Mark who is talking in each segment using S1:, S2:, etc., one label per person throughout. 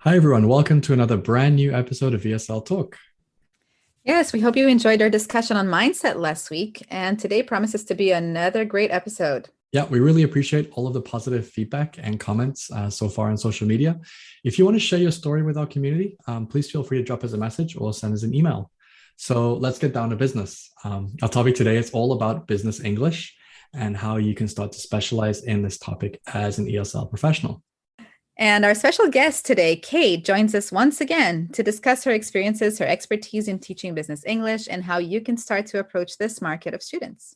S1: Hi, everyone. Welcome to another brand new episode of ESL Talk.
S2: Yes, we hope you enjoyed our discussion on mindset last week, and today promises to be another great episode.
S1: Yeah, we really appreciate all of the positive feedback and comments so far on social media. If you want to share your story with our community, please feel free to drop us a message or send us an email. So let's get down to business. Our topic today is all about business English and how you can start to specialize in this topic as an ESL professional.
S2: And our special guest today, Kate, joins us once again to discuss her experiences, her expertise in teaching business English, and how you can start to approach this market of students.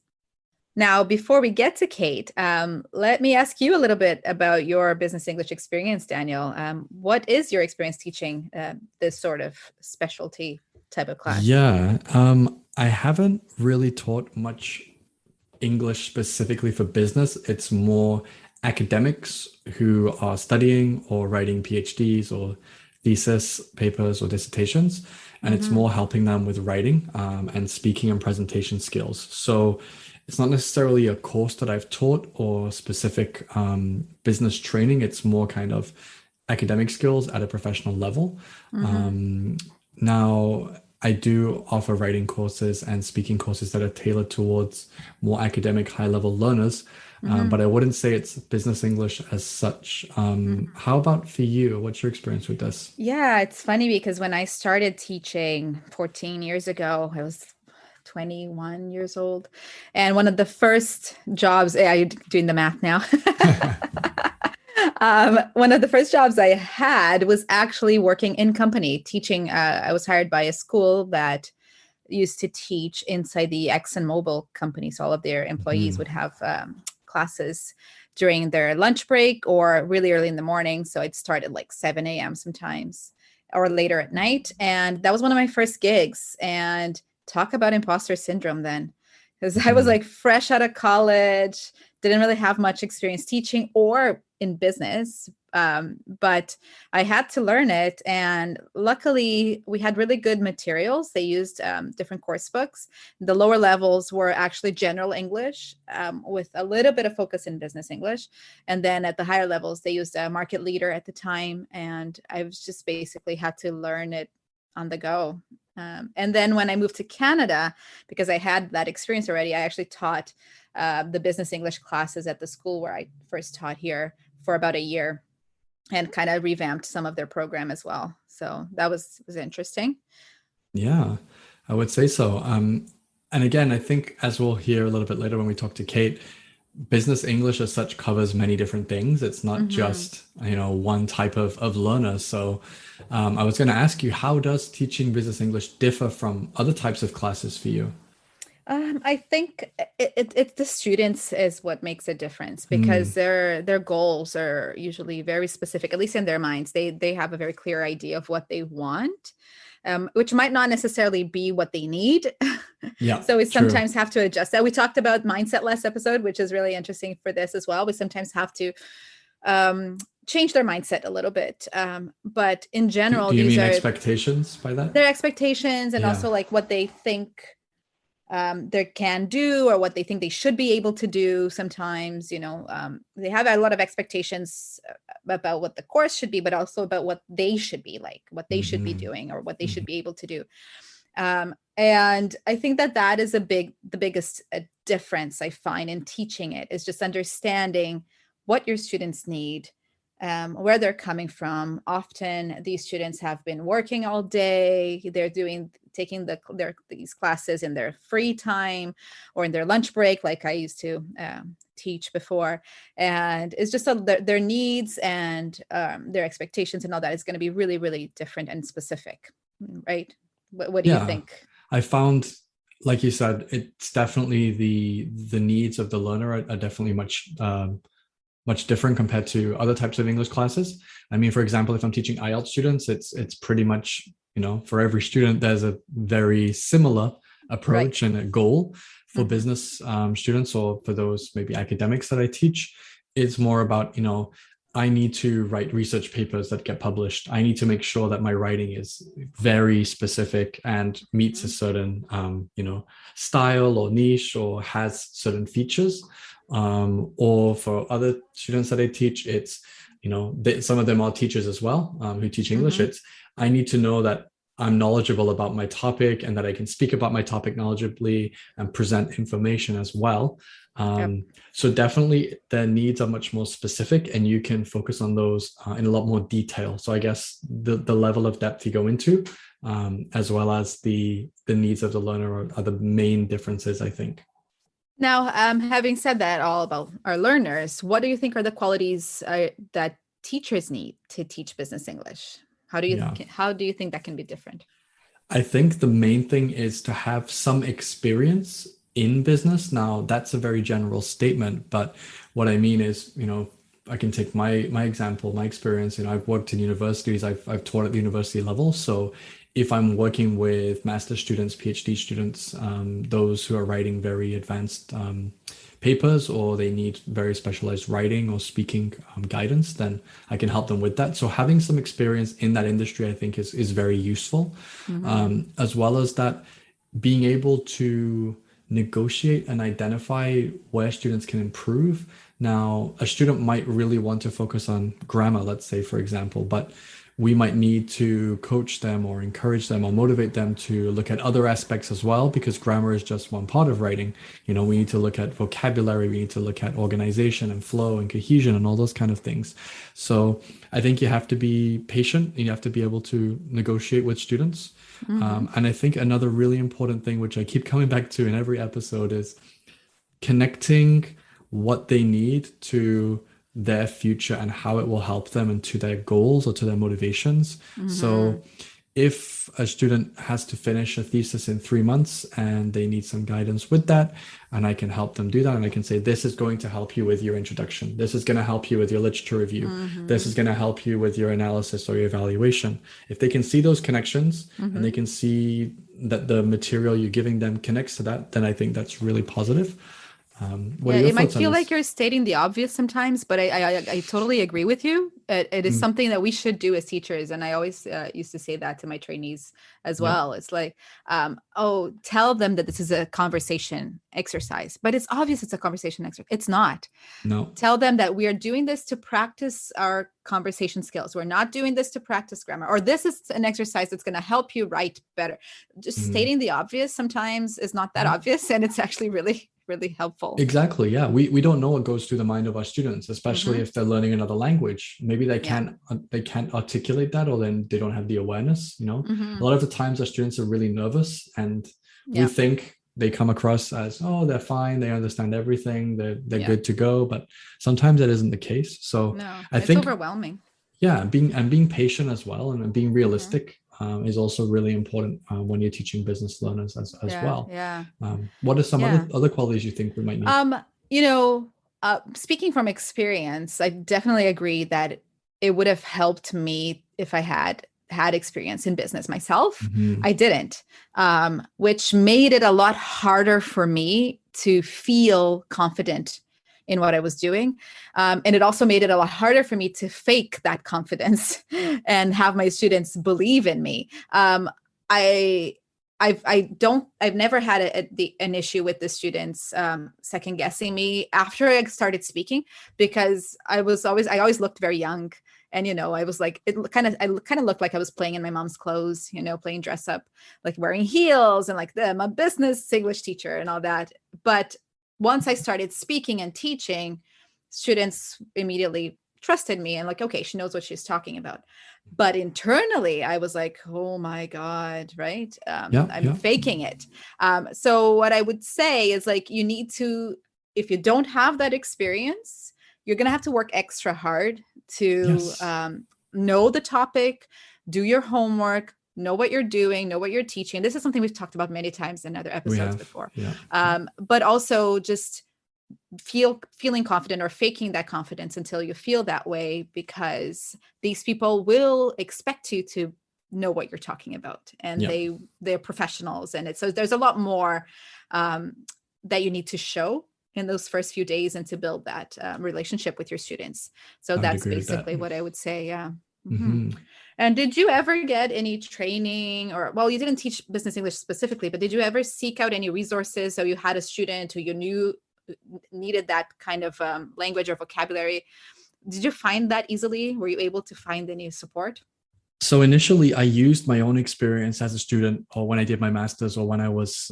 S2: Now, before we get to Kate, let me ask you a little bit about your business English experience, Daniel. What is your experience teaching this sort of specialty type of class?
S1: Yeah, I haven't really taught much English specifically for business. It's more academics who are studying or writing PhDs or thesis papers or dissertations. And it's
S2: Mm-hmm.
S1: more helping them with writing and speaking and presentation skills. So it's not necessarily a course that I've taught or specific business training. It's more kind of academic skills at a professional level.
S2: Mm-hmm.
S1: Um, Now, I do offer writing courses and speaking courses that are tailored towards more academic, high level learners,
S2: Mm-hmm.
S1: but I wouldn't say it's business English as such. How about for you? What's your experience with this?
S2: Yeah, it's funny because when I started teaching 14 years ago, I was 21 years old. And one of the first jobs, yeah, you're doing the math now. One of the first jobs I had was actually working in company, teaching. I was hired by a school that used to teach inside the ExxonMobil company. So all of their employees
S1: Mhm.
S2: would have classes during their lunch break or really early in the morning. So I'd start at like 7 a.m. sometimes or later at night. And that was one of my first gigs. And talk about imposter syndrome then. Because I was
S1: Mhm.
S2: like fresh out of college, didn't really have much experience teaching or in business. But I had to learn it. And luckily, we had really good materials. They used different course books. The lower levels were actually general English with a little bit of focus in business English. And then at the higher levels, they used a market leader at the time. And I was just basically had to learn it on the go. And then when I moved to Canada, because I had that experience already, I actually taught the business English classes at the school where I first taught here for about a year and kind of revamped some of their program as well. So that was interesting.
S1: Yeah, I would say so. And again, I think as we'll hear a little bit later when we talk to Kate, business English as such covers many different things. It's not
S2: Mm-hmm.
S1: just, one type of learner. So I was going to ask you, how does teaching business English differ from other types of classes for you?
S2: I think it the students is what makes a difference
S1: Mm,
S2: because their goals are usually very specific, at least in their minds. They have a very clear idea of what they want, which might not necessarily be what they need.
S1: yeah,
S2: So we
S1: true.
S2: sometimes have to adjust that. We talked about mindset last episode, which is really interesting for this as well. We sometimes have to um, change their mindset a little bit. But in
S1: Do
S2: general,
S1: you
S2: these
S1: mean
S2: are
S1: expectations by that?
S2: their expectations and
S1: Yeah.
S2: also like what they think they can do or what they think they should be able to do. Sometimes, they have a lot of expectations about what the course should be, but also about what they should be like, what they should be
S1: Hmm.
S2: doing, or what they should
S1: Hmm.
S2: be able to do. And I think that is the biggest difference I find in teaching it is just understanding what your students need, where they're coming from. Often these students have been working all day. They're taking these classes in their free time or in their lunch break, like I used to teach before. And it's just their needs and their expectations and all that is going to be really, really different and specific, right? What do you
S1: Yeah.
S2: think?
S1: I found, like you said, it's definitely the needs of the learner are definitely much different compared to other types of English classes. I mean, for example, if I'm teaching IELTS students, it's pretty much, for every student, there's a very similar
S2: Right.
S1: approach and a goal. For
S2: Hmm.
S1: business students or for those maybe academics that I teach, it's more about, I need to write research papers that get published. I need to make sure that my writing is very specific and meets a
S2: Hmm.
S1: certain, style or niche or has certain features. Or for other students that I teach, it's some of them are teachers as well, who teach English.
S2: Mm-hmm.
S1: I need to know that I'm knowledgeable about my topic and that I can speak about my topic knowledgeably and present information as well.
S2: Yep.
S1: So definitely their needs are much more specific, and you can focus on those in a lot more detail. So I guess the level of depth you go into, as well as the needs of the learner are the main differences, I think.
S2: Now, having said that all about our learners, what do you think are the qualities that teachers need to teach business English?
S1: Yeah.
S2: How do you think that can be different?
S1: I think the main thing is to have some experience in business. Now, that's a very general statement, but what I mean is, I can take my example, my experience. I've worked in universities, I've taught at the university level. So if I'm working with master students, PhD students, those who are writing very advanced papers, or they need very specialized writing or speaking guidance, then I can help them with that. So having some experience in that industry, I think is very useful. As well as that, being able to negotiate and identify where students can improve. Now, a student might really want to focus on grammar, let's say, for example, but we might need to coach them or encourage them or motivate them to look at other aspects as well, because grammar is just one part of writing. We need to look at vocabulary, we need to look at organization and flow and cohesion and all those kind of things. So I think you have to be patient, and you have to be able to negotiate with students. And I think another really important thing, which I keep coming back to in every episode, is connecting what they need to their future and how it will help them and to their goals or to their motivations. So if a student has to finish a thesis in 3 months and they need some guidance with that, and I can help them do that, and I can say, this is going to help you with your introduction, this is going to help you with your literature review, this is going to help you with your analysis or your evaluation. If they can see those connections and they can see that the material you're giving them connects to that, then I think that's really positive. What are your
S2: It might
S1: thoughts on
S2: feel like
S1: this?
S2: you're stating the obvious sometimes, but I totally agree with you. It is
S1: Mm,
S2: something that we should do as teachers, and I always used to say that to my trainees as
S1: yeah,
S2: well. It's like, oh, tell them that this is a conversation exercise, but it's obvious it's a conversation exercise. It's not.
S1: no,
S2: Tell them that we are doing this to practice our conversation skills. We're not doing this to practice grammar, or this is an exercise that's going to help you write better. Just
S1: mm,
S2: stating the obvious sometimes is not that
S1: yeah.
S2: obvious, and it's actually really, really helpful.
S1: Exactly. Yeah. We don't know what goes through the mind of our students, especially
S2: Mm-hmm.
S1: if they're learning another language. Maybe
S2: Yeah.
S1: they can't articulate that, or then they don't have the awareness. A
S2: Mm-hmm.
S1: lot of the times our students are really nervous, and we
S2: Yeah.
S1: think they come across as, oh, they're fine, they understand everything, they're
S2: Yeah.
S1: good to go. But sometimes that isn't the case. So
S2: No,
S1: I
S2: it's
S1: think,
S2: overwhelming.
S1: yeah, being patient as well, and being
S2: Mm-hmm.
S1: realistic is also really important when you're teaching business learners as
S2: Yeah.
S1: well.
S2: Yeah.
S1: What are some
S2: Yeah.
S1: other qualities you think we might need?
S2: Um, you know, speaking from experience, I definitely agree that it would have helped me if I had experience in business myself.
S1: Mhm.
S2: I didn't, which made it a lot harder for me to feel confident in what I was doing. And it also made it a lot harder for me to fake that confidence and have my students believe in me. I I've never had an issue with the students second guessing me after I started speaking, because I always looked very young. And I was like, I kind of looked like I was playing in my mom's clothes, playing dress up, like wearing heels, and like I'm a business English teacher and all that. But once I started speaking and teaching, students immediately trusted me and like, okay, she knows what she's talking about. But internally, I was like, oh my God, right?
S1: Yeah,
S2: I'm
S1: yeah.
S2: faking it. So what I would say is like, you need to, if you don't have that experience, you're going to have to work extra hard to
S1: Yes,
S2: know the topic, do your homework, know what you're doing, know what you're teaching. This is something we've talked about many times in other
S1: we
S2: episodes
S1: have.
S2: before.
S1: Yeah.
S2: But also just feeling confident or faking that confidence until you feel that way, because these people will expect you to know what you're talking about, and
S1: Yeah.
S2: they're professionals, and so there's a lot more that you need to show in those first few days and to build that relationship with your students. So
S1: I would
S2: that's
S1: agree with that.
S2: basically what I would say. Yeah. Hmm.
S1: Hmm.
S2: And did you ever get any training, or, well, you didn't teach business English specifically, but did you ever seek out any resources? So you had a student who you knew needed that kind of language or vocabulary. did you find that easily? Were you able to find any support?
S1: So initially, I used my own experience as a student, or when I did my master's, or when I was,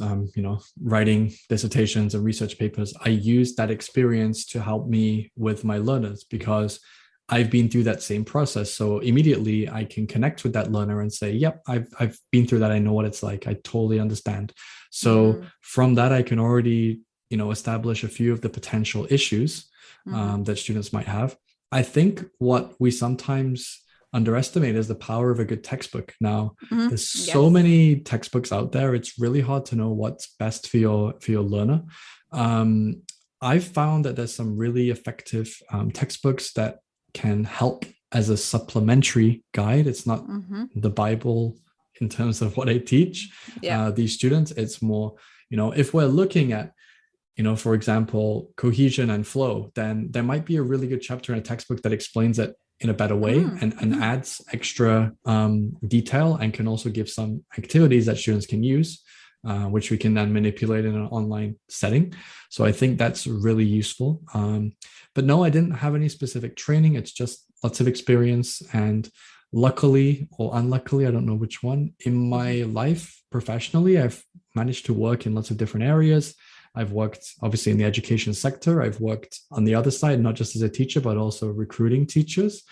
S1: writing dissertations and research papers. I used that experience to help me with my learners because I've been through that same process. So immediately, I can connect with that learner and say, "Yep, I've been through that. I know what it's like. I totally understand." So from that, I can already, establish a few of the potential issues that students might have. I think what we sometimes underestimate is the power of a good textbook. Now, there's so
S2: Yes.
S1: many textbooks out there. It's really hard to know what's best for your learner. I've found that there's some really effective textbooks that can help as a supplementary guide. It's not the Bible in terms of what I teach these students. It's more, if we're looking at, for example, cohesion and flow, then there might be a really good chapter in a textbook that explains it in a better way and adds extra detail, and can also give some activities that students can use, which we can then manipulate in an online setting. So I think that's really useful. But no, I didn't have any specific training. It's just lots of experience. And luckily or unluckily, I don't know which one, in my life professionally, I've managed to work in lots of different areas. I've worked obviously in the education sector. I've worked on the other side, not just as a teacher, but also recruiting teachers.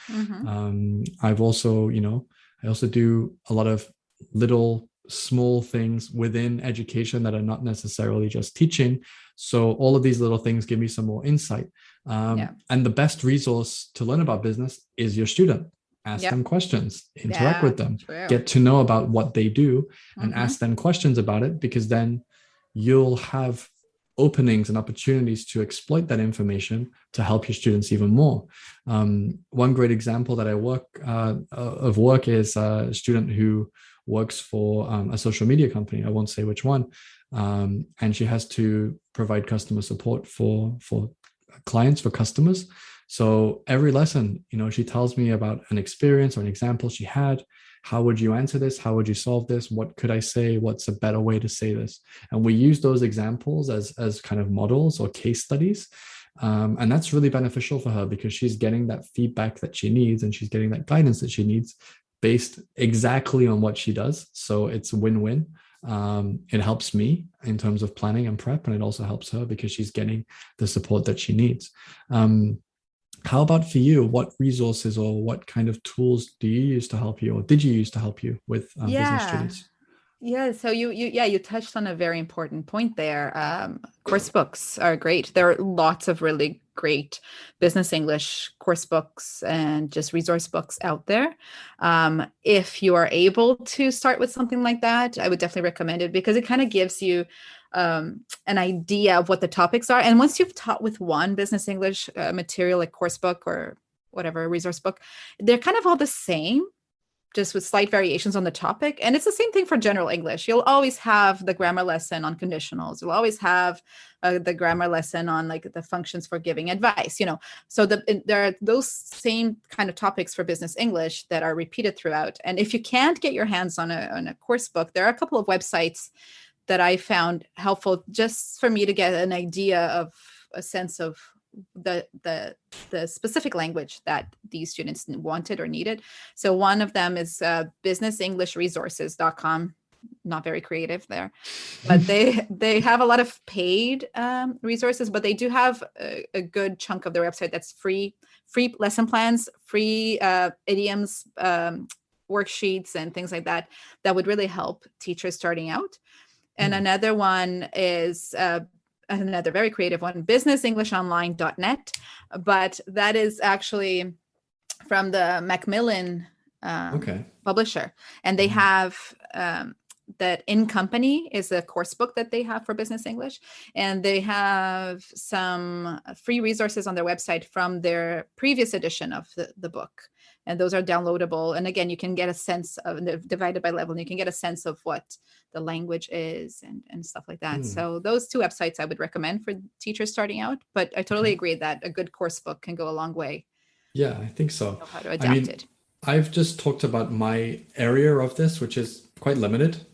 S1: I've also, I also do a lot of little small things within education that are not necessarily just teaching. So all of these little things give me some more insight. And the best resource to learn about business is your student. Ask them questions, interact with them, get to know about what they do, and ask them questions about it, because then you'll have openings and opportunities to exploit that information to help your students even more. One great example that I work is a student who works for a social media company. I won't say which one. And she has to provide customer support for clients, for customers. So every lesson, she tells me about an experience or an example she had. How would you answer this? How would you solve this? What could I say? What's a better way to say this? And we use those examples as kind of models or case studies. And that's really beneficial for her, because she's getting that feedback that she needs, and she's getting that guidance that she needs based exactly on what she does. So it's a win-win. It helps me in terms of planning and prep, and it also helps her because she's getting the support that she needs. How about for you? What resources or what kind of tools do you use to help you, or did you use to help you with business students?
S2: Yeah, so you touched on a very important point there. Course books are great. There are lots of really great business English course books and just resource books out there. If you are able to start with something like that, I would definitely recommend it, because it kind of gives you an idea of what the topics are. And once you've taught with one business English material, like course book or whatever resource book, they're kind of all the same, just with slight variations on the topic. And it's the same thing for general English. You'll always have the grammar lesson on conditionals. You'll always have the grammar lesson on like the functions for giving advice, So there are those same kind of topics for business English that are repeated throughout. And if you can't get your hands on a course book, there are a couple of websites that I found helpful just for me to get an idea of a sense of the specific language that these students wanted or needed. So one of them is businessenglishresources.com. Not very creative there, but they have a lot of paid resources, but they do have a good chunk of their website that's free lesson plans, free idioms, worksheets, and things like that would really help teachers starting out. And another one is another very creative one, businessenglishonline.net. But that is actually from the Macmillan publisher. And they have that In Company is a course book that they have for business English. And they have some free resources on their website from their previous edition of the book. And those are downloadable. And again, you can get a sense of, divided by level, and you can get a sense of what the language is and stuff like that. So those two websites I would recommend for teachers starting out. But I totally agree that a good course book can go a long way.
S1: Yeah, I think so.
S2: Know how to adapt it.
S1: I've just talked about my area of this, which is quite limited.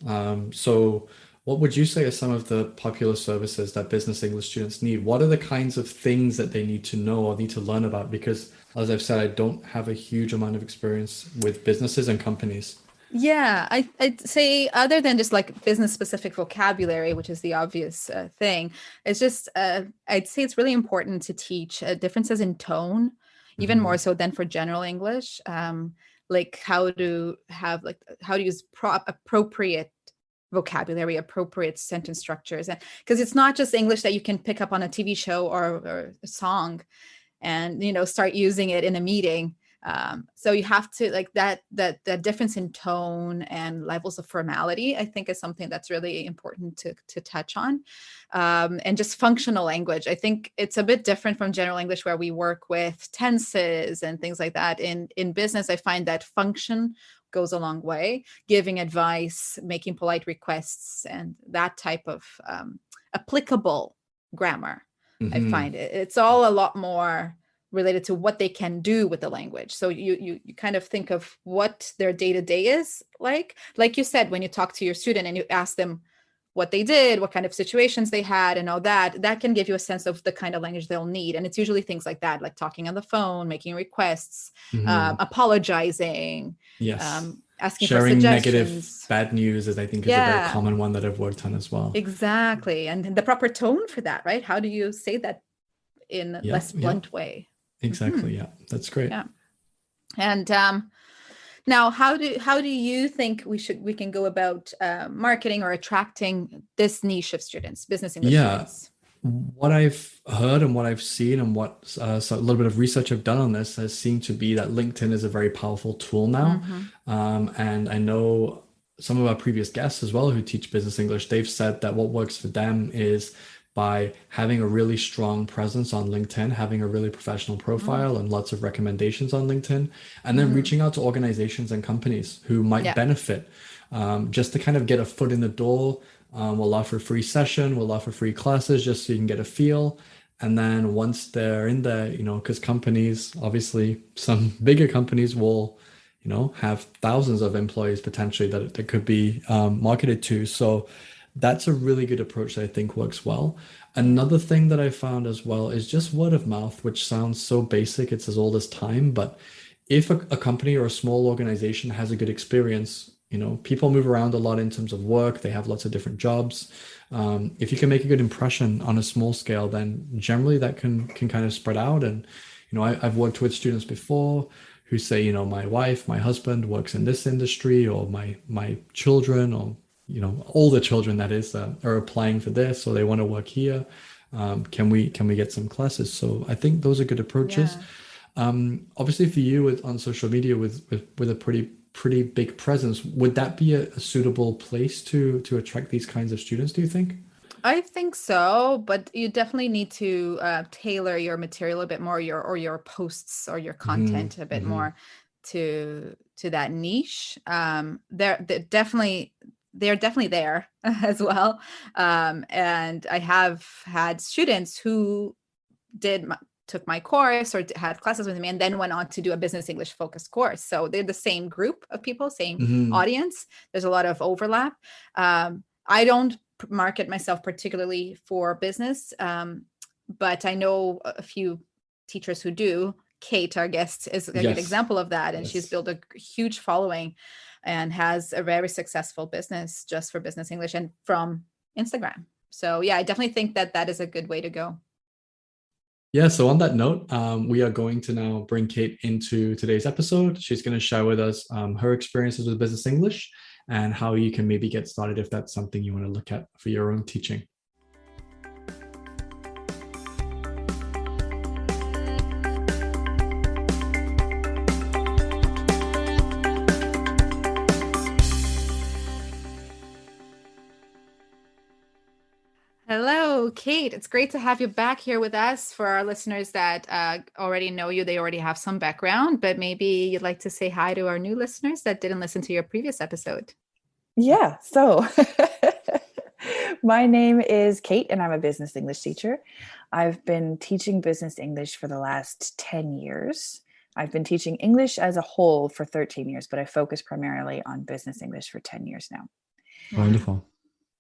S1: So What would you say are some of the popular services that business English students need? What are the kinds of things that they need to know or need to learn about? Because as I've said, I don't have a huge amount of experience with businesses and companies.
S2: Yeah, I'd say other than just like business specific vocabulary, which is the obvious thing, it's just I'd say it's really important to teach differences in tone, even more
S1: Hmm.
S2: so than for general English. Like how to have like how to use appropriate vocabulary, appropriate sentence structures, and because it's not just English that you can pick up on a TV show or a song and start using it in a meeting. So you have to like that difference in tone and levels of formality, I think, is something that's really important to touch on. And just functional language, I think it's a bit different from general English, where we work with tenses and things like that. In business, I find that function goes a long way, giving advice, making polite requests, and that type of applicable grammar. I
S1: Hmm.
S2: find it's all a lot more related to what they can do with the language. So you kind of think of what their day to day is like you said, when you talk to your student and you ask them what they did, what kind of situations they had, and all that, that can give you a sense of the kind of language they'll need. And it's usually things like that, like talking on the phone, making requests,
S1: Hmm.
S2: apologizing,
S1: Yes.
S2: asking for
S1: Sharing negative,
S2: suggestions.
S1: bad news is, I think, is a very
S2: Yeah,
S1: common one that I've worked on as well.
S2: exactly. And the proper tone for that, right? How do you say that in a
S1: Yeah,
S2: less
S1: yeah,
S2: blunt way? Hmm.
S1: exactly. Yeah, that's great.
S2: Yeah. And now, how do you think we can go about marketing or attracting this niche of students, business English
S1: Yeah,
S2: students?
S1: what I've heard and what I've seen and what so a little bit of research I've done on this has seemed to be that LinkedIn is a very powerful tool now.
S2: Hmm.
S1: And I know some of our previous guests as well who teach business English, they've said that what works for them is by having a really strong presence on LinkedIn, having a really professional profile and lots of recommendations on LinkedIn, and then
S2: Mm-hmm.
S1: reaching out to organizations and companies who might
S2: Yeah.
S1: benefit just to kind of get a foot in the door. We'll offer a free session, we'll offer free classes just so you can get a feel. And then once they're in there, because companies, obviously, some bigger companies will, have thousands of employees potentially that could be marketed to. So that's a really good approach that I think works well.
S2: Yeah.
S1: Another thing that I found as well is just word of mouth, which sounds so basic, it's as old as time, but if a company or a small organization has a good experience, people move around a lot in terms of work, they have lots of different jobs. If you can make a good impression on a small scale, then generally that can kind of spread out. And I've worked with students before who say, my wife, my husband works in this industry, or my children, or all the children that is are applying for this, or they want to work here. Can we get some classes? So I think those are good approaches.
S2: Yeah.
S1: Obviously, for you on social media with a pretty big presence, would that be a suitable place to attract these kinds of students, do you think?
S2: I think so, but you definitely need to tailor your material a bit more, your posts or your
S1: Hmm.
S2: content a bit
S1: Hmm.
S2: more to that niche. They're definitely there as well. And I have had students who did took my course or had classes with me and then went on to do a business English focused course. So they're the same group of people, same
S1: Hmm.
S2: audience. There's a lot of overlap. I don't market myself particularly for business, but I know a few teachers who do. Kate, our guest, is a good
S1: Yes.
S2: example of that, and she's
S1: Yes.
S2: built a huge following and has a very successful business just for business English and from Instagram. So yeah, I definitely think that that is a good way to go.
S1: Yeah, so on that note, we are going to now bring Kate into today's episode. She's going to share with us her experiences with business English and how you can maybe get started if that's something you want to look at for your own teaching.
S2: Hello, Kate. It's great to have you back here with us. For our listeners that already know you, they already have some background, but maybe you'd like to say hi to our new listeners that didn't listen to your previous episode.
S3: Yeah, so my name is Kate and I'm a business English teacher. I've been teaching business English for the last 10 years. I've been teaching English as a whole for 13 years, but I focus primarily on business English for 10 years now.
S2: Wow.
S1: Wonderful.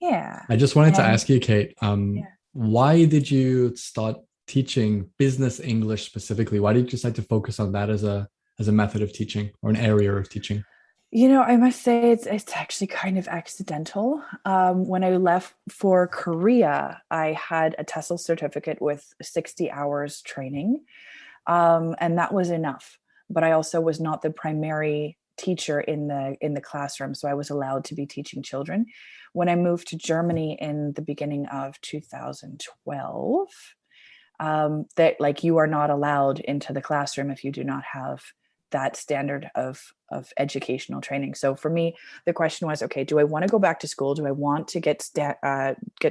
S3: Yeah.
S1: I just wanted to
S3: And
S1: ask you, Kate,
S3: yeah.
S1: why did you start teaching business English specifically? Why did you decide to focus on that as a method of teaching or an area of teaching?
S3: I must say it's actually kind of accidental. When I left for Korea, I had a TESOL certificate with 60 hours training, and that was enough. But I also was not the primary teacher in the classroom, so I was allowed to be teaching children. When I moved to Germany in the beginning of 2012, that like you are not allowed into the classroom if you do not have that standard of educational training. So for me, the question was, okay, do I want to go back to school? Do I want to get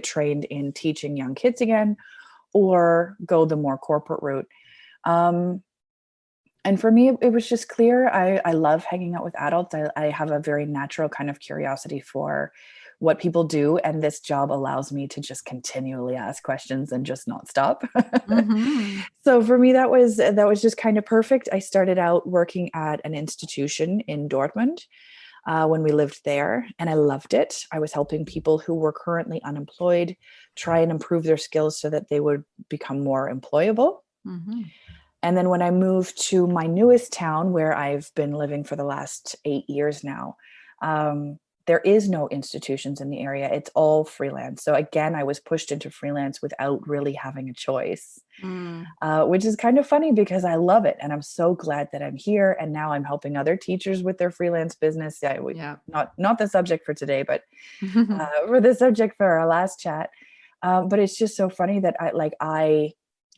S3: trained in teaching young kids again, or go the more corporate route? And for me, it was just clear. I love hanging out with adults. I have a very natural kind of curiosity for what people do. And this job allows me to just continually ask questions and just not stop.
S2: Mm-hmm.
S3: So for me, that was just kind of perfect. I started out working at an institution in Dortmund when we lived there, and I loved it. I was helping people who were currently unemployed try and improve their skills so that they would become more employable.
S2: Mm-hmm.
S3: And then when I moved to my newest town, where I've been living for the last 8 years now, there is no institutions in the area. It's all freelance. So again, I was pushed into freelance without really having a choice,
S2: Mm.
S3: which is kind of funny because I love it. And I'm so glad that I'm here. And now I'm helping other teachers with their freelance business.
S2: Yeah.
S3: Not the subject for today, but for the subject for our last chat. But it's just so funny that I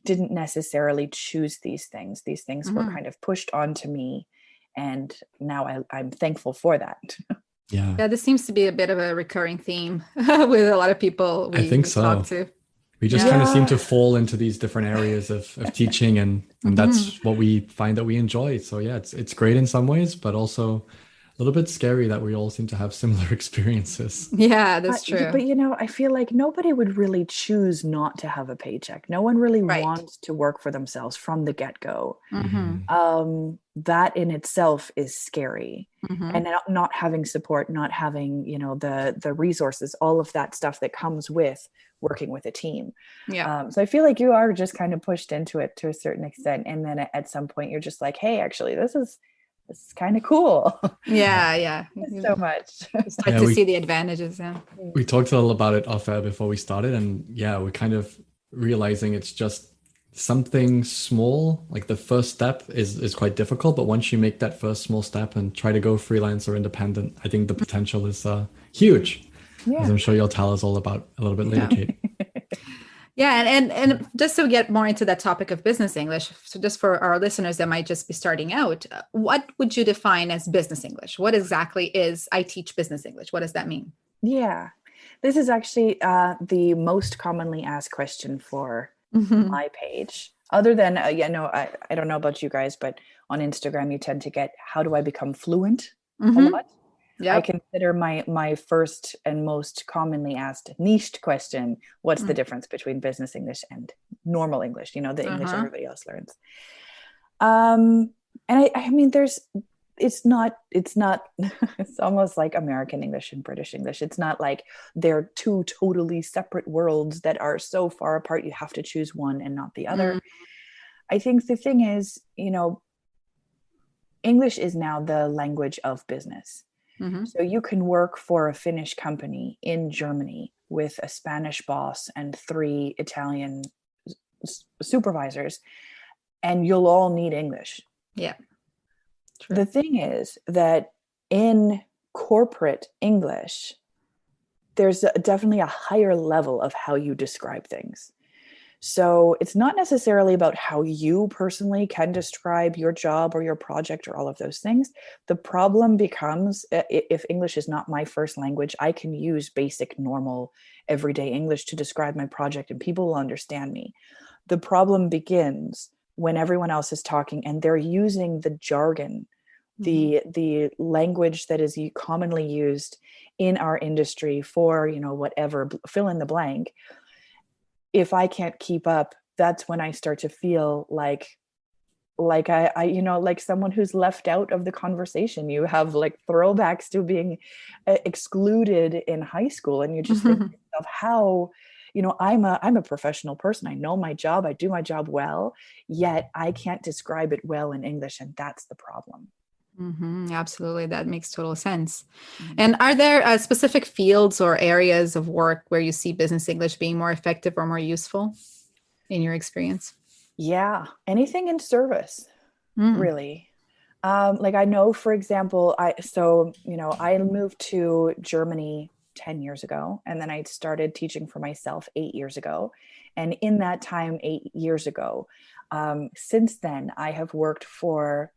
S3: didn't necessarily choose these things. These things were
S2: Mhm.
S3: kind of pushed onto me. And now I'm thankful for that.
S1: Yeah,
S2: Yeah, this seems to be a bit of a recurring theme with a lot of people
S1: I think
S2: we talk
S1: so.
S2: to.
S1: We just kind
S2: Yeah.
S1: of seem
S3: Yeah.
S1: to fall into these different areas of teaching, and
S2: Mhm.
S1: that's what we find that we enjoy. So yeah, it's great in some ways, but also a little bit scary that we all seem to have similar experiences.
S2: Yeah, that's true.
S3: But I feel like nobody would really choose not to have a paycheck. No one really
S2: Right.
S3: wants to work for themselves from the get-go.
S2: Mm-hmm.
S3: That in itself is scary.
S2: Mm-hmm.
S3: And not having support, not having, the resources, all of that stuff that comes with working with a team.
S2: Yeah.
S3: So I feel like you are just kind of pushed into it to a certain extent. And then at some point you're just like, hey, actually, this is kind of cool.
S2: Yeah. Yeah.
S3: So much.
S2: You start
S1: Yeah,
S2: to
S1: we
S2: see the advantages. Yeah.
S1: we talked a little about it off air before we started, and yeah, we're kind of realizing it's just something small. Like the first step is quite difficult, but once you make that first small step and try to go freelance or independent, I think the potential is huge, as
S3: Yeah.
S1: I'm sure you'll tell us all about a little bit later,
S2: Yeah.
S1: Kate.
S2: Yeah, and just to get more into that topic of business English, so just for our listeners that might just be starting out, what would you define as business English? What exactly is I teach business English? What does that mean?
S3: Yeah. This is actually the most commonly asked question for
S2: Mm-hmm.
S3: my page. Other than, I don't know about you guys, but on Instagram, you tend to get, how do I become fluent a
S2: Mm-hmm.
S3: lot? I
S2: Yep.
S3: consider my first and most commonly asked niched question, what's the difference between business English and normal English, the English
S2: Uh-huh.
S3: everybody else learns. And I mean, it's not it's almost like American English and British English. It's not like they're two totally separate worlds that are so far apart you have to choose one and not the other. I think the thing is, English is now the language of business.
S2: Mm-hmm.
S3: So you can work for a Finnish company in Germany with a Spanish boss and 3 Italian supervisors, and you'll all need English.
S2: Yeah. True.
S3: The thing is that in corporate English, there's definitely a higher level of how you describe things. So it's not necessarily about how you personally can describe your job or your project or all of those things. The problem becomes, if English is not my first language, I can use basic, normal, everyday English to describe my project and people will understand me. The problem begins when everyone else is talking and they're using the jargon, the language that is commonly used in our industry for, whatever, fill in the blank. If I can't keep up, that's when I start to feel like like like someone who's left out of the conversation. You have like throwbacks to being excluded in high school, and you just think to yourself, how, I'm a professional person. I know my job. I do my job well, yet I can't describe it well in English, and that's the problem.
S2: Absolutely. That makes total sense.
S3: Mhm.
S2: And are there specific fields or areas of work where you see business English being more effective or more useful in your experience?
S3: Yeah, anything in service,
S2: Mm.
S3: really. Like I know, for example, I moved to Germany 10 years ago, and then I started teaching for myself 8 years ago. And in that time, 8 years ago, since then, I've worked for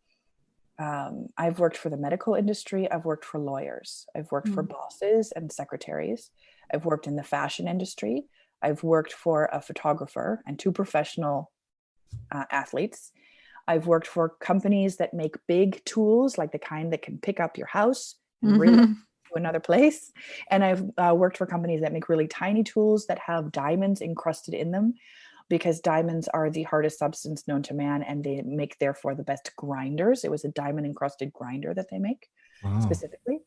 S3: the medical industry. I've worked for lawyers. I've worked for bosses and secretaries. I've worked in the fashion industry. I've worked for a photographer and two professional athletes. I've worked for companies that make big tools, like the kind that can pick up your house and really to another place. And I've worked for companies that make really tiny tools that have diamonds encrusted in them, because diamonds are the hardest substance known to man, and they make therefore the best grinders. It was a diamond encrusted grinder that they make specifically.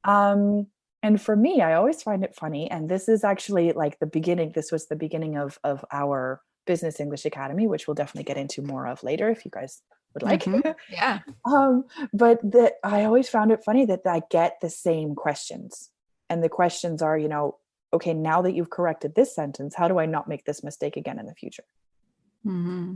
S3: And for me, I always find it funny. And this is actually like this was the beginning of our Business English Academy, which we'll definitely get into more of later if you guys would like.
S2: Yeah.
S3: But I always found it funny that I get the same questions. And the questions are, okay, now that you've corrected this sentence, how do I not make this mistake again in the future?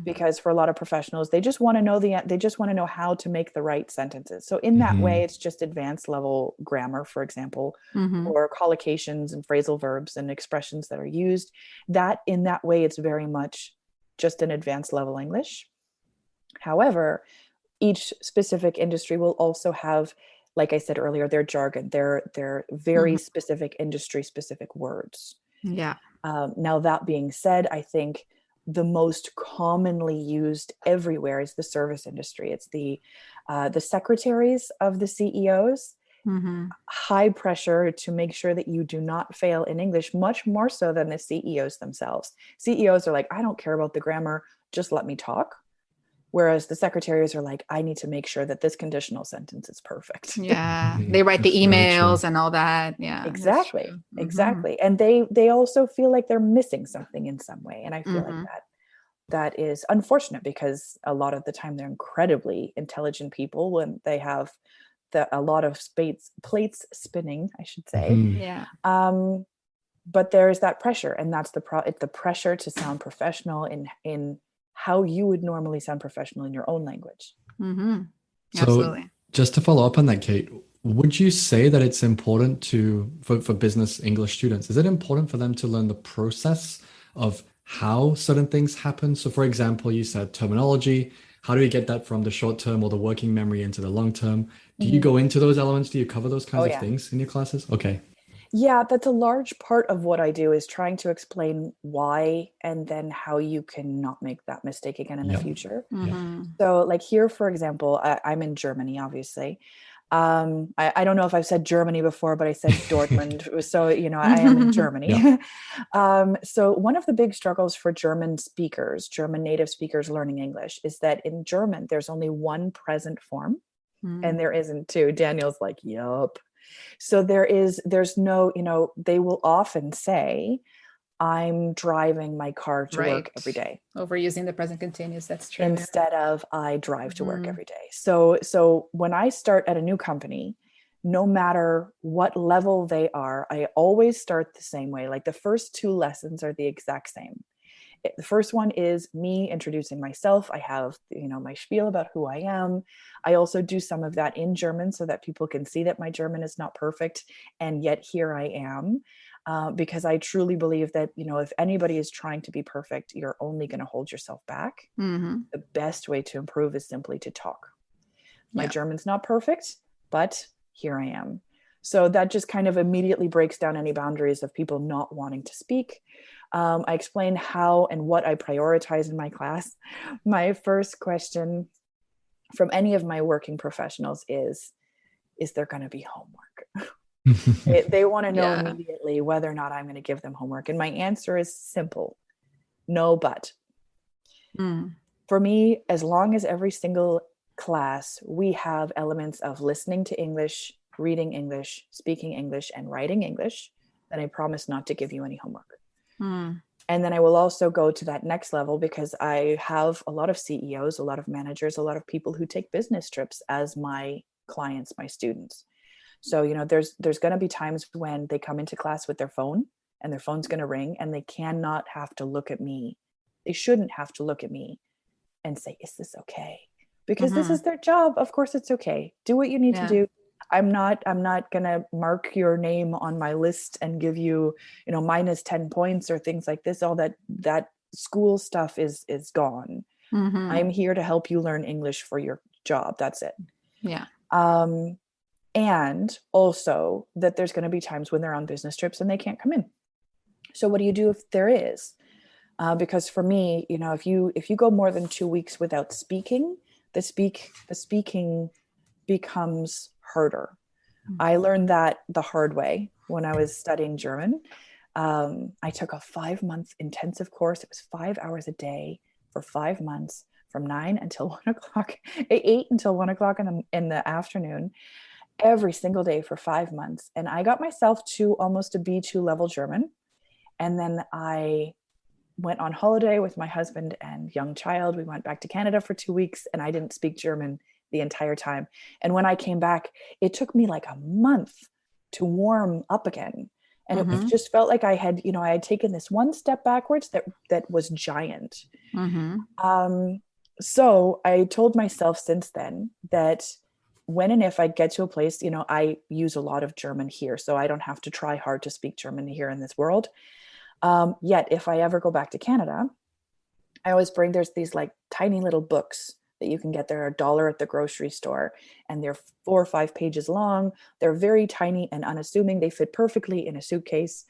S3: Because for a lot of professionals, they just want to know how to make the right sentences. So in that way, it's just advanced level grammar, for example, or collocations and phrasal verbs and expressions that are used. That in that way, it's very much just an advanced level English. However, each specific industry will also have, like I said earlier, their jargon, their very specific industry specific words.
S2: Yeah.
S3: Now, that being said, I think the most commonly used everywhere is the service industry. It's the secretaries of the CEOs. High pressure to make sure that you do not fail in English, much more so than the CEOs themselves. CEOs are like, I don't care about the grammar, just let me talk. Whereas the secretaries are like, I need to make sure that this conditional sentence is perfect.
S2: Yeah. They write the emails and all that. Yeah.
S3: Exactly. Exactly. And they also feel like they're missing something in some way. And I feel like that is unfortunate, because a lot of the time they're incredibly intelligent people when they have a lot of plates spinning, I should say.
S2: Yeah.
S3: But there's that pressure, and that's the pressure to sound professional in how you would normally sound professional in your own language.
S1: So just to follow up on that, Kate, would you say that it's important for business English students, is it important for them to learn the process of how certain things happen? So for example, you said terminology. How do we get that from the short term or the working memory into the long term? Do you go into those elements? Do you cover those kinds of things in your classes? Okay. Yeah,
S3: that's a large part of what I do, is trying to explain why and then how you can not make that mistake again in the future. So like here, for example, I'm in Germany, obviously. I don't know if I've said Germany before, but I said Dortmund. So, I am in Germany. So one of the big struggles for German native speakers learning English, is that in German, there's only one present form and there isn't two. Daniel's like, yup. So there's no, they will often say, I'm driving my car to work every day.
S2: Overusing the present continuous. That's true.
S3: Instead of I drive to work every day. So when I start at a new company, no matter what level they are, I always start the same way. Like the first two lessons are the exact same. The first one is me introducing myself. I have, my spiel about who I am. I also do some of that in German so that people can see that my German is not perfect. And yet here I am, because I truly believe that, if anybody is trying to be perfect, you're only going to hold yourself back. The best way to improve is simply to talk. My German's not perfect, but here I am. So that just kind of immediately breaks down any boundaries of people not wanting to speak. I explain how and what I prioritize in my class. My first question from any of my working professionals is there going to be homework? They want to know immediately whether or not I'm going to give them homework. And my answer is simple: no, but. For me, as long as every single class we have elements of listening to English, reading English, speaking English, and writing English, then I promise not to give you any homework.
S2: Mm.
S3: And then I will also go to that next level because I have a lot of CEOs, a lot of managers, a lot of people who take business trips as my clients, my students. So, you know, there's going to be times when they come into class with their phone and their phone's going to ring and they cannot have to look at me. They shouldn't have to look at me and say, is this okay? Because this is their job. Of course it's okay. Do what you need to do. I'm not going to mark your name on my list and give you, you know, minus 10 points or things like this. All that school stuff is gone. I'm here to help you learn English for your job. That's it.
S2: Yeah.
S3: And also that there's going to be times when they're on business trips and they can't come in. So what do you do if there is? Because for me, you know, if you go more than 2 weeks without speaking, the speaking becomes harder. I learned that the hard way when I was studying German. I took a 5-month intensive course. It was 5 hours a day for 5 months from 9 until 1 o'clock, 8 until 1 o'clock in the afternoon, every single day for 5 months. And I got myself to almost a B2 level German. And then I went on holiday with my husband and young child. We went back to Canada for 2 weeks and I didn't speak German the entire time. And when I came back, it took me like a month to warm up again. And it just felt like I had, you know, I had taken this one step backwards that was giant. So I told myself since then that when and if I get to a place, you know, I use a lot of German here, so I don't have to try hard to speak German here in this world. Yet if I ever go back to Canada, I always bring, there's these like tiny little books that you can get. They're $1 at the grocery store and they're 4 or 5 pages long. They're very tiny and unassuming. They fit perfectly in a suitcase.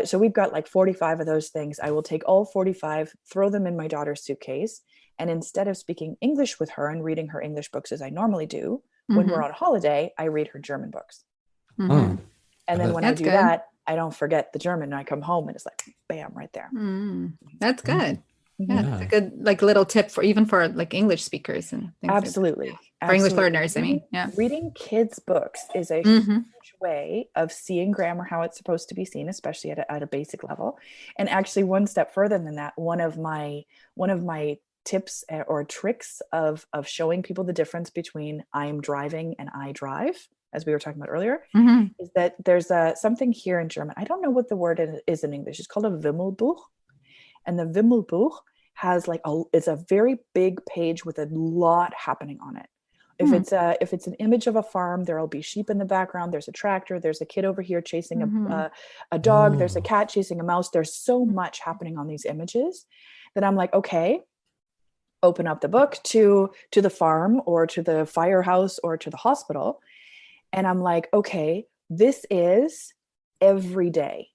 S3: So we've got like 45 of those things. I will take all 45, throw them in my daughter's suitcase. And instead of speaking English with her and reading her English books as I normally do, when we're on holiday, I read her German books. And then when I do that, I don't forget the German. And I come home and it's like, bam, right there.
S2: That's good. Yeah, that's a good like little tip for even for like English speakers and things.
S3: Absolutely.
S2: Like that. For English learners, I mean,
S3: reading kids' books is a huge way of seeing grammar how it's supposed to be seen, especially at a basic level. And actually, one step further than that, one of my tips or tricks of showing people the difference between I'm driving and I drive, as we were talking about earlier, is that there's something here in German. I don't know what the word is in English. It's called a Wimmelbuch. And the Wimmelbuch has like it's a very big page with a lot happening on it. If it's an image of a farm, there'll be sheep in the background. There's a tractor. There's a kid over here chasing a dog. There's a cat chasing a mouse. There's so much happening on these images that I'm like, okay, open up the book to the farm or to the firehouse or to the hospital. And I'm like, okay, this is every day.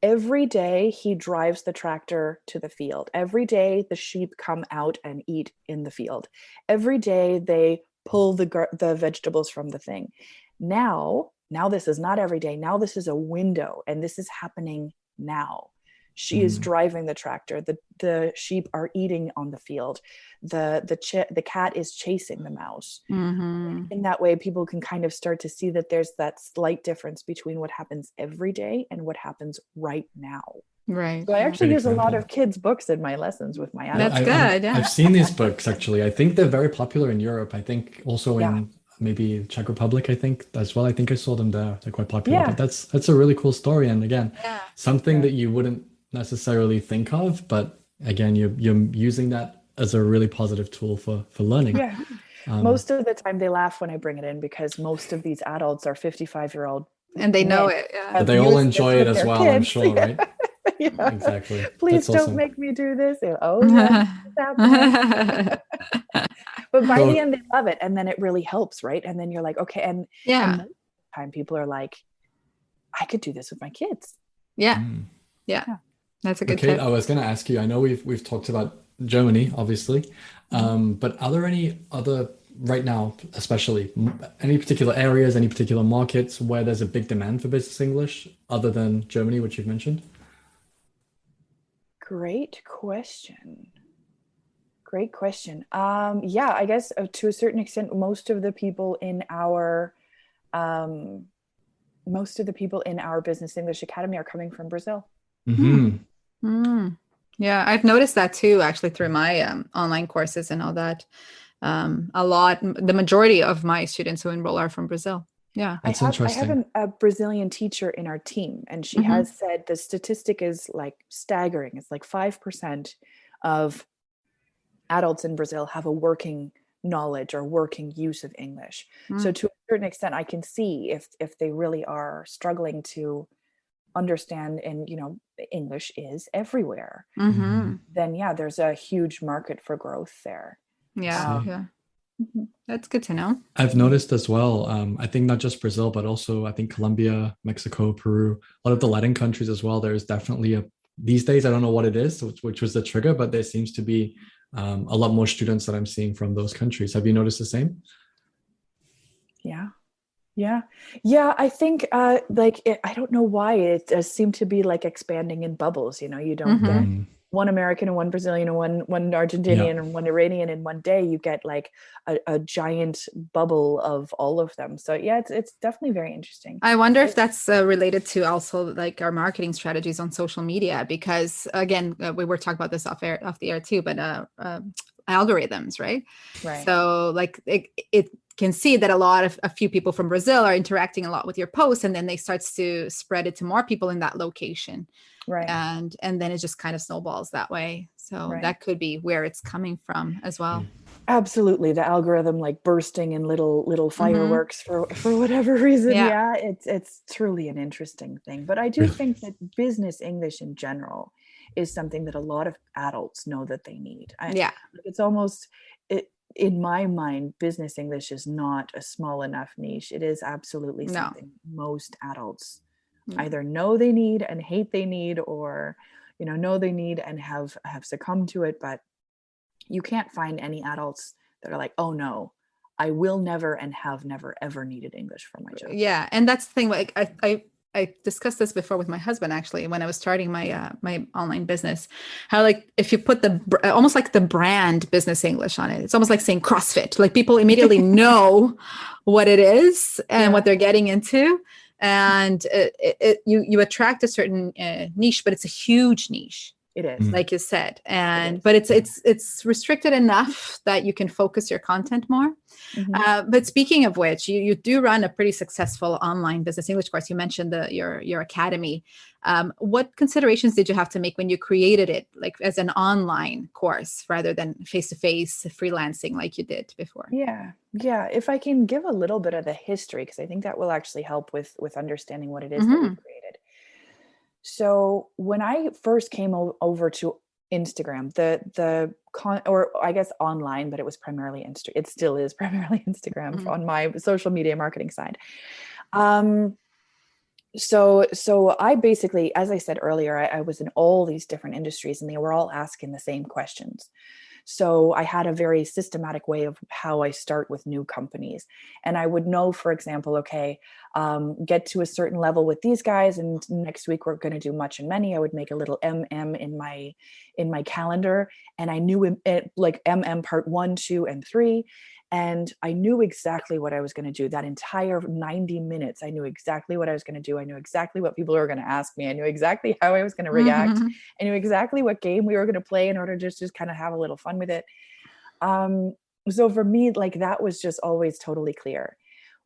S3: Every day he drives the tractor to the field. Every day the sheep come out and eat in the field. Every day they pull the vegetables from the thing. Now this is not every day. Now this is a window and this is happening now. She is driving the tractor. The sheep are eating on the field. The cat is chasing the mouse. In that way, people can kind of start to see that there's that slight difference between what happens every day and what happens right now.
S2: Right.
S3: So I actually use a lot of kids' books in my lessons with my adults.
S2: That's good. Yeah.
S1: I've seen these books actually. I think they're very popular in Europe. I think also in maybe Czech Republic, I think as well. I think I saw them there. They're quite popular. But that's a really cool story. And again, something that you wouldn't necessarily think of, but again, you're using that as a really positive tool for learning.
S3: Most of the time they laugh when I bring it in because most of these adults are 55-year-old
S2: and they know it.
S1: But they all enjoy it as well, I'm sure, right? Exactly.
S3: Please don't make me do this. Oh yeah. But by the end they love it and then it really helps, right? And then you're like, okay, and most of the time people are like, I could do this with my kids.
S2: That's a good
S1: tip.
S2: tip.
S1: I was going to ask you, I know we've talked about Germany, obviously, but are there any other, right now, especially, any particular areas, any particular markets where there's a big demand for business English other than Germany, which you've mentioned?
S3: Great question. Great question. Yeah, I guess to a certain extent, um, most of the people in our Business English Academy are coming from Brazil.
S2: Hmm.
S1: Hmm.
S2: Mm. Yeah, I've noticed that too, actually, through my online courses and all that. The majority of my students who enroll are from Brazil. Yeah.
S1: That's
S3: I have
S1: interesting.
S3: a Brazilian teacher in our team, and she
S2: Hmm.
S3: has said the statistic is like staggering. It's like 5% of adults in Brazil have a working knowledge or working use of English. So
S2: Mm.
S3: to a certain extent, I can see if they really are struggling to understand, and English is everywhere,
S2: Hmm.
S1: Hmm.
S3: then yeah, there's a huge market for growth there.
S1: I
S2: Yeah.
S3: Um,
S1: see.
S2: Yeah.
S3: mhm,
S2: That's good to know.
S1: I've
S3: mhm.
S1: noticed as well. I think not just Brazil, but also I think Colombia, Mexico, Peru, a lot of the Latin countries as well. There's definitely these days, I don't know what it is, which was the trigger, but there seems to be a lot more students that I'm seeing from those countries. Have you noticed the same?
S3: Yeah. Yeah. Yeah. I think I don't know why it does seem to be like expanding in bubbles. You don't get
S2: Hmm.
S1: Mm,
S3: one American and one Brazilian and one
S1: yeah.
S3: Argentinian and one Iranian in one day. You get like a giant bubble of all of them. So yeah, it's definitely very interesting.
S2: I wonder if
S3: I-
S2: that's related to also like our marketing strategies on social media, because again, we were talking about this off the air too, but algorithms, right?
S3: right.
S2: So like it can see that a few people from Brazil are interacting a lot with your posts, and then they starts to spread it to more people in that location,
S3: Right.
S2: and then it just kind of snowballs that way. So
S3: Right.
S2: that could be where it's coming from as well.
S1: Mm,
S3: Absolutely. The algorithm like bursting in little
S2: Hmm.
S3: fireworks for whatever reason.
S2: Yeah,
S3: Yeah, it's truly an interesting thing. But I do
S1: really.
S3: think that business English in general is something that a lot of adults know that they need.
S2: yeah,
S3: It's almost in my mind, business English is not a small enough niche. It is absolutely
S2: no,
S3: something most adults
S2: no.
S3: either know they need and hate they need, or know they need and have succumbed to it. But you can't find any adults that are like, oh no, I will never and have never ever needed English for my job.
S2: Yeah, and that's the thing. Like I discussed this before with my husband actually when I was starting my online business. How like if you put almost like the brand Business English on it, it's almost like saying CrossFit. Like people immediately know what it is and
S3: Yeah,
S2: what they're getting into, and you attract a certain niche, but it's a huge niche,
S3: it is.
S1: Mm,
S2: like you said,
S3: It
S2: and
S3: is.
S2: but it's restricted enough that you can focus your content more.
S3: Mhm.
S2: But speaking of which, you do run a pretty successful online business English course. You mentioned your academy. What considerations did you have to make when you created it, like as an online course rather than face to face freelancing like you did before?
S3: Yeah, yeah. If I can give a little bit of the history, because I think that will actually help with understanding what it is that we
S2: Hmm.
S3: created. So when I first came over to Instagram, or I guess online, but it was primarily it still is primarily Instagram
S2: Hmm.
S3: on my social media marketing side. Um, so I basically, as I said earlier, I was in all these different industries, and they were all asking the same questions. So I had a very systematic way of how I start with new companies. And I would know, for example, okay, get to a certain level with these guys, and next week we're going to do much and many. I would make a little MM in my calendar, and I knew it, like MM part 1, 2, and 3. And I knew exactly what I was going to do that entire 90 minutes. I knew exactly what I was going to do. I knew exactly what people were going to ask me. I knew exactly how I was going to react.
S2: Hmm.
S3: I knew exactly what game we were going to play in order to just kind of have a little fun with it. Um, so for me, like that was just always totally clear.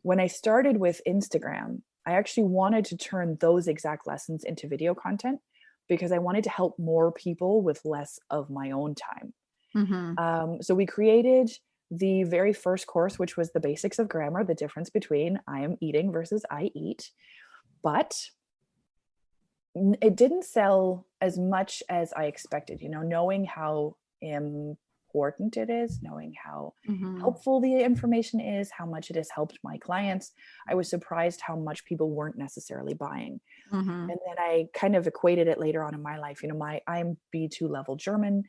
S3: When I started with Instagram, I actually wanted to turn those exact lessons into video content because I wanted to help more people with less of my own time.
S2: Hmm.
S3: So we created the very first course, which was the basics of grammar, the difference between I am eating versus I eat. But it didn't sell as much as I expected, knowing how important it is, knowing how
S2: Hmm.
S3: helpful the information is, how much it has helped my clients. I was surprised how much people weren't necessarily buying.
S2: Hmm.
S3: And then I kind of equated it later on in my life. I'm B2 level German.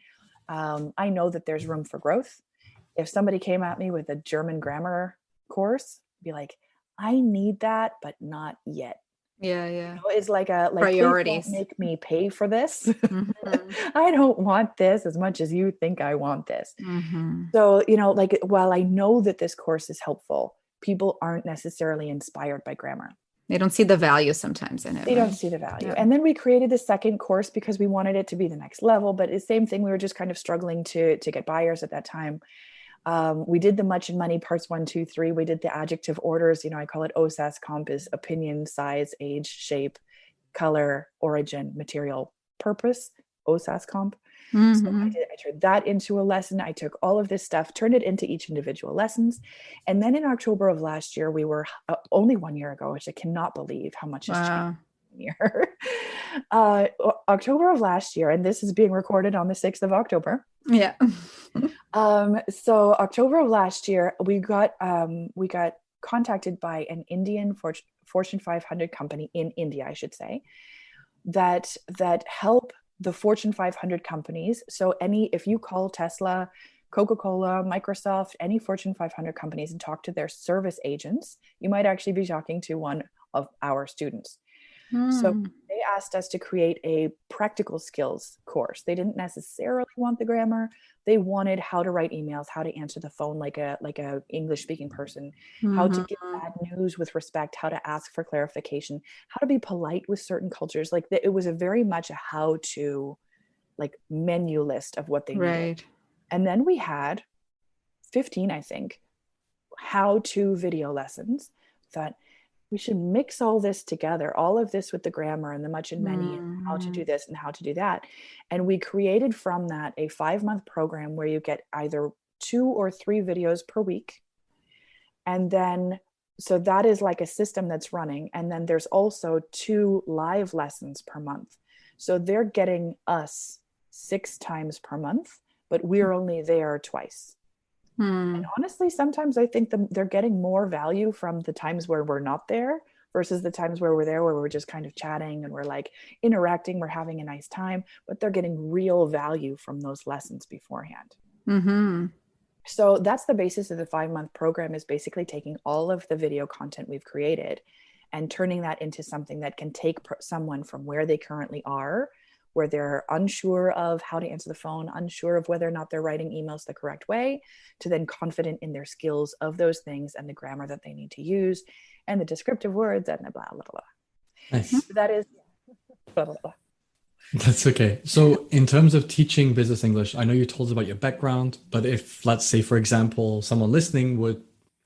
S3: I know that there's room for growth. If somebody came at me with a German grammar course, I'd be like, I need that, but not yet.
S2: Yeah.
S3: It's like please
S2: Priorities.
S3: don't make me pay for this.
S2: Mm-hmm.
S3: I don't want this as much as you think I want this.
S2: Mm-hmm.
S3: So, like, while I know that this course is helpful, people aren't necessarily inspired by grammar.
S2: They don't see the value sometimes in it.
S3: They
S2: right?
S3: don't see the value.
S2: Yeah.
S3: And then we created the second course because we wanted it to be the next level. But the same thing, we were just kind of struggling to get buyers at that time. We did the much and money parts 1, 2, 3. We did the adjective orders. I call it OSAS comp, is opinion, size, age, shape, color, origin, material, purpose, OSAS comp.
S2: Mm-hmm.
S3: So I turned that into a lesson. I took all of this stuff, turned it into each individual lessons. And then in October of last year, we were only 1 year ago, which I cannot believe how much has changed in a year. October of last year, and this is being recorded on the 6th of October.
S2: Yeah.
S3: So October of last year, we got contacted by an Indian Fortune 500 company in India, I should say, that help the Fortune 500 companies. So if you call Tesla, Coca-Cola, Microsoft, any Fortune 500 companies and talk to their service agents, you might actually be talking to one of our students. So they asked us to create a practical skills course. They didn't necessarily want the grammar. They wanted how to write emails, how to answer the phone like a English speaking person, how to give bad news with respect, how to ask for clarification, how to be polite with certain cultures. Like it was a very much a how to menu list of what they needed. And then we had 15, I think, how to video lessons. Thought we should mix all this together, all of this with the grammar and the much and many, and how to do this and how to do that. And we created from that a 5-month program where you get either 2 or 3 videos per week. And then, so that is like a system that's running. And then there's also 2 live lessons per month. So they're getting us 6 times per month, but we're only there twice. And honestly, sometimes I think they're getting more value from the times where we're not there versus the times where we're there, where we're just kind of chatting and we're like interacting, we're having a nice time, but they're getting real value from those lessons beforehand. So that's the basis of the 5-month program, is basically taking all of the video content we've created and turning that into something that can take someone from where they currently are, where they're unsure of how to answer the phone, unsure of whether or not they're writing emails the correct way, to then confident in their skills of those things and the grammar that they need to use and the descriptive words and the blah, blah, blah.
S1: Nice.
S3: That is blah, blah, blah.
S1: That's okay. So in terms of teaching business English, I know you told us about your background, but if, let's say, for example, someone listening would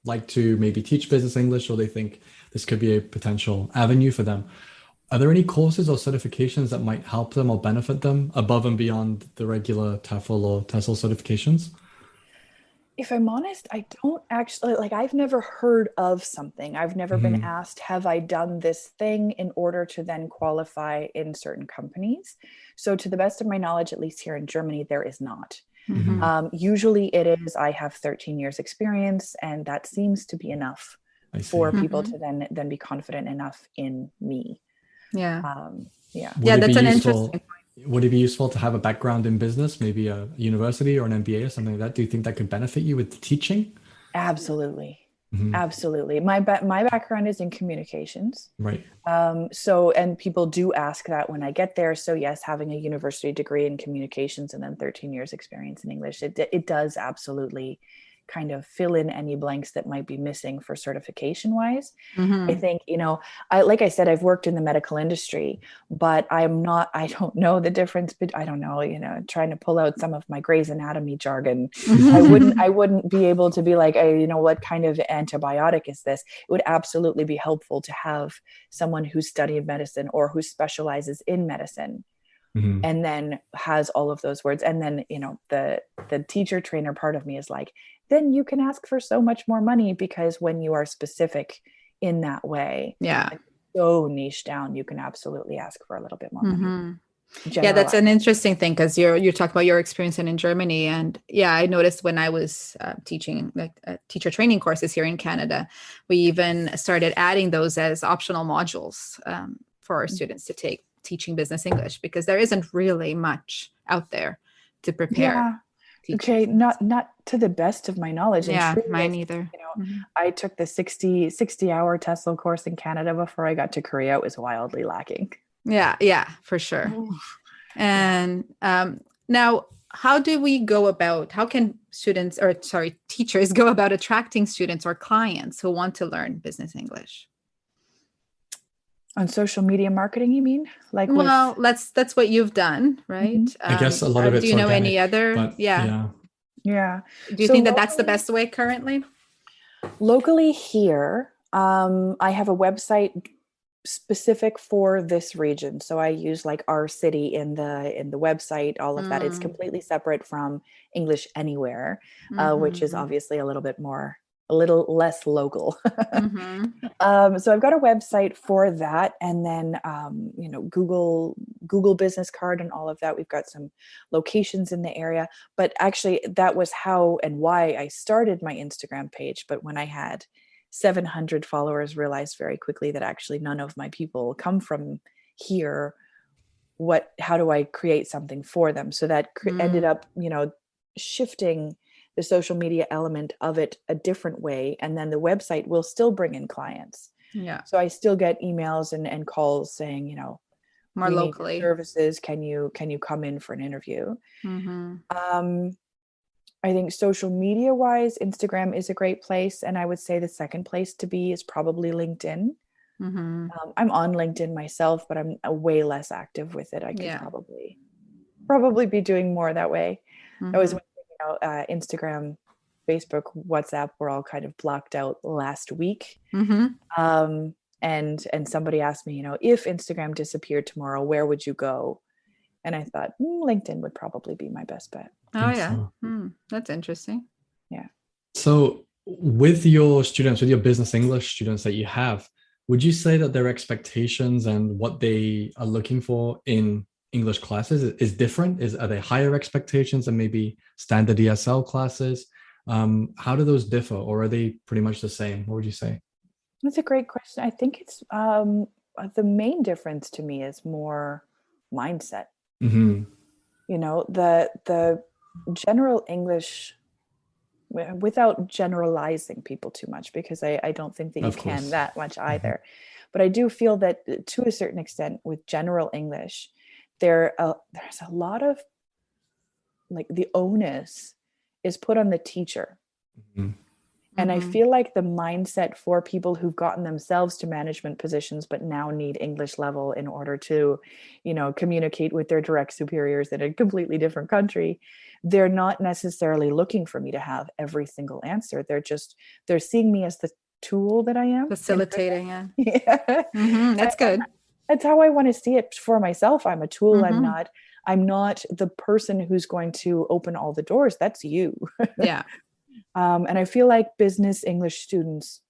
S1: like to maybe teach business English, or they think this could be a potential avenue for them, are there any courses or certifications that might help them or benefit them above and beyond the regular TEFL or TESOL certifications?
S3: If I'm honest, I don't actually, I've never heard of something. I've never been asked, have I done this thing in order to then qualify in certain companies? So to the best of my knowledge, at least here in Germany, there is not. Usually it is, I have 13 years experience, and that seems to be enough for people to then be confident enough in me.
S2: Yeah.
S1: That's
S2: an interesting point.
S1: Would it be useful to have a background in business, maybe a university or an MBA or something like that? Do you think that could benefit you with teaching?
S3: Absolutely. Absolutely. My background is in communications.
S1: Right.
S3: So, and people do ask that when I get there. So yes, having a university degree in communications and then 13 years experience in English, it does absolutely kind of fill in any blanks that might be missing for certification wise. I think, like I said, I've worked in the medical industry, but I don't know the difference, but I don't know, trying to pull out some of my Grey's Anatomy jargon. I wouldn't be able to be like, what kind of antibiotic is this? It would absolutely be helpful to have someone who's studied medicine or who specializes in medicine. And then has all of those words. And then, the teacher trainer part of me is like, then you can ask for so much more money, because when you are specific in that way, so niche down, you can absolutely ask for a little bit more money.
S2: Yeah, that's an interesting thing, because you talk about your experience in Germany. And I noticed when I was teaching teacher training courses here in Canada, we even started adding those as optional modules for our students to take, teaching business English, because there isn't really much out there to prepare teachers?
S3: Okay, not to the best of my knowledge. And
S2: Yeah,
S3: truly,
S2: mine either.
S3: I took the 60-hour TESOL course in Canada before I got to Korea. It was wildly lacking.
S2: Yeah, for sure. And now, how can teachers go about attracting students or clients who want to learn business English?
S3: On social media marketing, you mean?
S2: Well, that's what you've done, right?
S1: I guess a lot of it's
S2: do you know
S1: organic,
S2: any other?
S1: but
S2: Yeah.
S3: Yeah.
S2: Do you think that that's the best way currently?
S3: Locally here, I have a website specific for this region. So I use like our city in the website, all of that. It's completely separate from English Anywhere, which is obviously a little less local. So I've got a website for that, and then Google Business Card and all of that. We've got some locations in the area, but actually that was how and why I started my Instagram page. But when I had 700 followers, realized very quickly that actually none of my people come from here. How do I create something for them? So that ended up, shifting the social media element of it a different way. And then the website will still bring in clients.
S2: Yeah.
S3: So I still get emails and calls saying,
S2: more locally,
S3: services. Can you come in for an interview? I think social media wise, Instagram is a great place. And I would say the second place to be is probably LinkedIn. I'm on LinkedIn myself, but I'm way less active with it. I could probably be doing more that way. I was, Instagram, Facebook, WhatsApp were all kind of blocked out last week. And somebody asked me, if Instagram disappeared tomorrow, where would you go? And I thought LinkedIn would probably be my best bet.
S2: Oh yeah. So. That's interesting.
S3: Yeah.
S1: So with your business English students that you have, would you say that their expectations and what they are looking for in English classes is different? Are they higher expectations than maybe standard ESL classes? How do those differ, or are they pretty much the same? What would you say?
S3: That's a great question. I think it's the main difference to me is more mindset. The general English, without generalizing people too much, because I don't think that you can that much either. But I do feel that to a certain extent with general English, there's a lot of like the onus is put on the teacher. And I feel like the mindset for people who've gotten themselves to management positions, but now need English level in order to, communicate with their direct superiors in a completely different country, they're not necessarily looking for me to have every single answer. They're seeing me as the tool that I am.
S2: Facilitating.
S3: Yeah.
S2: That's good.
S3: That's how I want to see it for myself. I'm a tool. I'm not the person who's going to open all the doors. That's you.
S2: Yeah.
S3: And I feel like business English students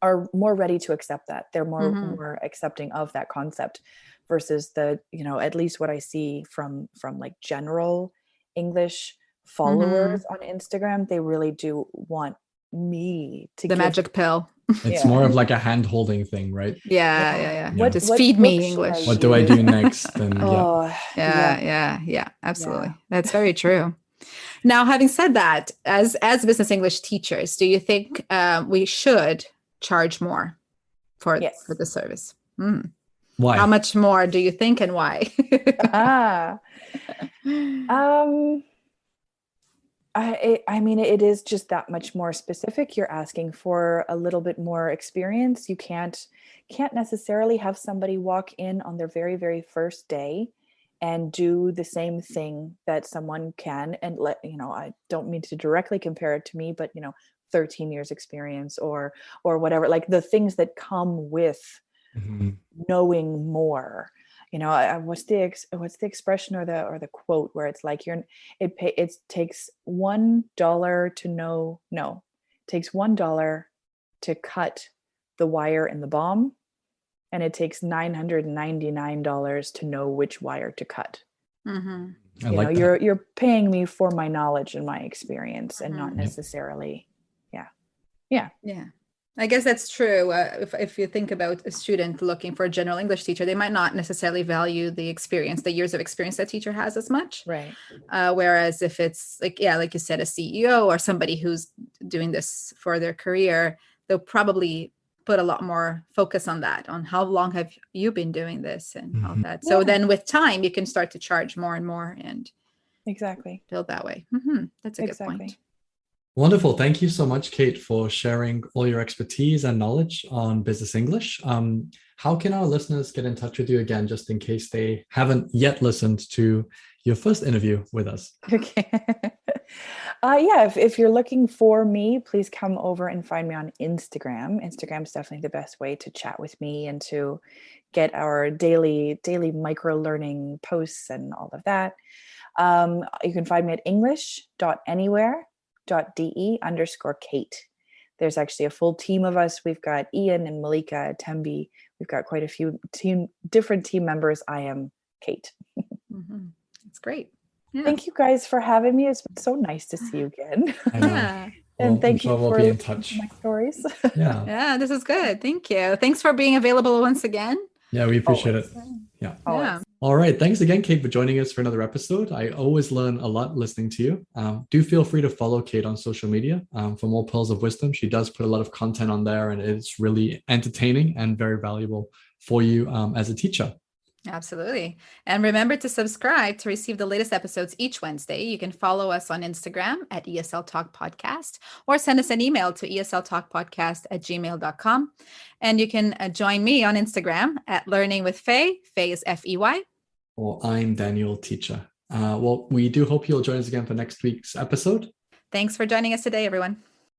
S3: are more ready to accept that. They're more accepting of that concept versus at least what I see from like general English followers on Instagram. They really do want me to give
S2: magic pill.
S1: It's more of like a hand holding thing, right?
S2: Yeah. Just feed me English.
S1: What do I do next? And
S2: yeah, absolutely. That's very true. Now, having said that, as business English teachers, do you think we should charge more for the service?
S1: Why?
S2: How much more do you think, and why?
S3: I mean, it is just that much more specific. You're asking for a little bit more experience. You can't necessarily have somebody walk in on their very, very first day and do the same thing that someone can. And I don't mean to directly compare it to me, but 13 years experience or whatever, like the things that come with knowing more. What's the expression or the quote where it's like it takes $1 to know, no, it takes $1 to cut the wire in the bomb, and it takes $999 to know which wire to cut. You're paying me for my knowledge and my experience, and not necessarily, yeah.
S2: I guess that's true. If you think about a student looking for a general English teacher, they might not necessarily value the experience, the years of experience that teacher has as much.
S3: Right.
S2: Whereas if it's like, yeah, like you said, a CEO or somebody who's doing this for their career, they'll probably put a lot more focus on that, on how long have you been doing this and all that. So then with time, you can start to charge more and more and
S3: exactly
S2: build that way. That's a good point.
S1: Wonderful. Thank you so much, Kate, for sharing all your expertise and knowledge on business English. How can our listeners get in touch with you again, just in case they haven't yet listened to your first interview with us?
S3: Okay. If you're looking for me, please come over and find me on Instagram. Instagram is definitely the best way to chat with me and to get our daily micro learning posts and all of that. You can find me at english.anywhere.de_Kate. There's actually a full team of us. We've got Ian and Malika, Tembi. We've got quite a few different team members. I am Kate.
S2: That's great. Yeah.
S3: Thank you guys for having me. It's been so nice to see you again.
S1: I know.
S3: And thank you for
S1: we'll be in touch.
S3: my stories.
S2: Yeah, this is good. Thank you. Thanks for being available once again.
S1: Yeah, we appreciate it. Yeah.
S2: Yeah.
S1: All right. Thanks again, Kate, for joining us for another episode. I always learn a lot listening to you. Do feel free to follow Kate on social media for more pearls of wisdom. She does put a lot of content on there, and it's really entertaining and very valuable for you as a teacher.
S2: Absolutely. And remember to subscribe to receive the latest episodes each Wednesday. You can follow us on Instagram at ESL Talk Podcast or send us an email to esltalkpodcast@gmail.com. And you can join me on Instagram at Learning with Faye. Faye is Fey.
S1: Or I'm Daniel Teacher. Well, we do hope you'll join us again for next week's episode.
S2: Thanks for joining us today, everyone.